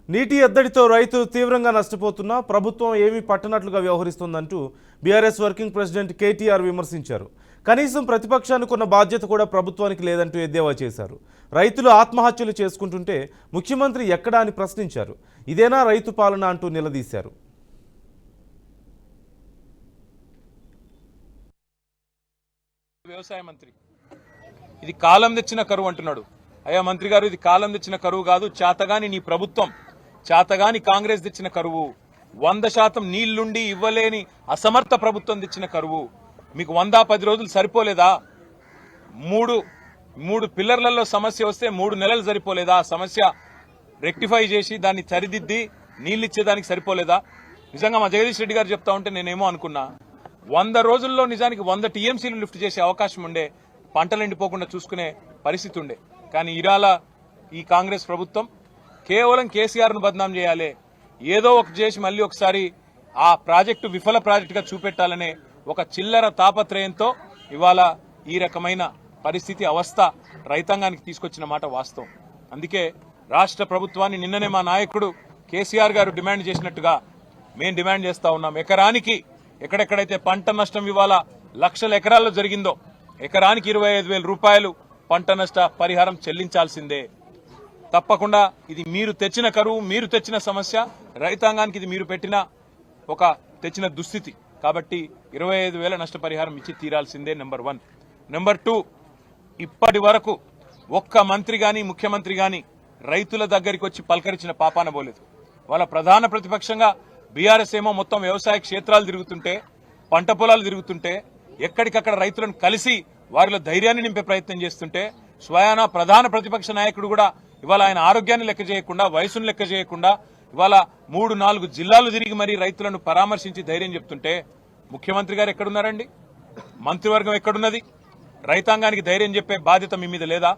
నీటి ఎద్దడితో రైతులు తీవ్రంగా నష్టపోతున్నా ప్రభుత్వం ఏమీ పట్టనట్లుగా వ్యవహరిస్తోందంటూ బీఆర్ఎస్ వర్కింగ్ ప్రెసిడెంట్ కేటీఆర్ విమర్శించారు. కనీసం ప్రతిపక్షానికి ఉన్న బాధ్యత కూడా ప్రభుత్వానికి లేదంటూ ఎద్దేవా చేశారు. రైతులు ఆత్మహత్యలు చేసుకుంటుంటే ముఖ్యమంత్రి ఎక్కడా అని ప్రశ్నించారు. ఇదేనా రైతు పాలన అంటూ నిలదీశారు. వ్యవసాయ మంత్రి ఇది కాలం తెచ్చిన కరువు అంటున్నాడు. అయ్యా మంత్రి గారు, ఇది కాలం తెచ్చిన కరువు కాదు, చేతగాని నీ ప్రభుత్వం, చేతగాని కాంగ్రెస్ తెచ్చిన కరువు. 100% నీళ్లుండి ఇవ్వలేని అసమర్థ ప్రభుత్వం తెచ్చిన కరువు. మీకు 110 రోజులు సరిపోలేదా? మూడు పిల్లర్లలో సమస్య వస్తే 3 నెలలు సరిపోలేదా? సమస్య రెక్టిఫై చేసి దాన్ని సరిదిద్ది నీళ్లు ఇచ్చేదానికి సరిపోలేదా? నిజంగా మా జగదీష్ రెడ్డి గారు చెప్తా ఉంటే నేనేమో అనుకున్నా, 100 రోజుల్లో నిజానికి 100 టీఎంసీలు లిఫ్ట్ చేసే అవకాశం ఉండే, పంటలు ఎండిపోకుండా చూసుకునే పరిస్థితి ఉండే. కానీ ఇరాల ఈ కాంగ్రెస్ ప్రభుత్వం కేవలం కేసీఆర్ ను బదనాం చేయాలి, ఏదో ఒక చేసి మళ్ళీ ఒకసారి ఆ ప్రాజెక్టు విఫల ప్రాజెక్టుగా చూపెట్టాలనే ఒక చిల్లర తాపత్రయంతో ఇవాళ ఈ రకమైన పరిస్థితి అవస్థ రైతాంగానికి తీసుకొచ్చిన మాట వాస్తవం. అందుకే రాష్ట్ర ప్రభుత్వాన్ని నిన్ననే మా నాయకుడు కేసీఆర్ గారు డిమాండ్ చేసినట్టుగా మేము డిమాండ్ చేస్తా ఉన్నాం. ఎకరానికి ఎక్కడెక్కడైతే పంట నష్టం ఇవాళ లక్షల ఎకరాల్లో జరిగిందో ఎకరానికి 25,000 రూపాయలు పంట నష్ట పరిహారం చెల్లించాల్సిందే. తప్పకుండా ఇది మీరు తెచ్చిన కరువు, మీరు తెచ్చిన సమస్య, రైతాంగానికి ఇది మీరు పెట్టిన తెచ్చిన దుస్థితి. కాబట్టి 25,000 నష్టపరిహారం ఇచ్చి తీరాల్సిందే. నెంబర్ 1. నెంబర్ 2, ఇప్పటి వరకు ఒక్క మంత్రి గాని ముఖ్యమంత్రి గాని రైతుల దగ్గరికి వచ్చి పలకరించిన పాపాన పోలేదు. వాళ్ళ ప్రధాన ప్రతిపక్షంగా బీఆర్ఎస్ ఏమో మొత్తం వ్యవసాయ క్షేత్రాలు తిరుగుతుంటే, పంట పొలాలు తిరుగుతుంటే, ఎక్కడికక్కడ రైతులను కలిసి వారిలో ధైర్యాన్ని నింపే ప్రయత్నం చేస్తుంటే, స్వయాన ప్రధాన ప్రతిపక్ష నాయకుడు కూడా ఇవాళ ఆయన ఆరోగ్యాన్ని లెక్క చేయకుండా, వయసును లెక్క చేయకుండా ఇవాళ 3-4 జిల్లాలు తిరిగి మరీ రైతులను పరామర్శించి ధైర్యం చెప్తుంటే ముఖ్యమంత్రి గారు ఎక్కడున్నారండి? మంత్రివర్గం ఎక్కడున్నది? రైతాంగానికి ధైర్యం చెప్పే బాధ్యత మీ మీద లేదా?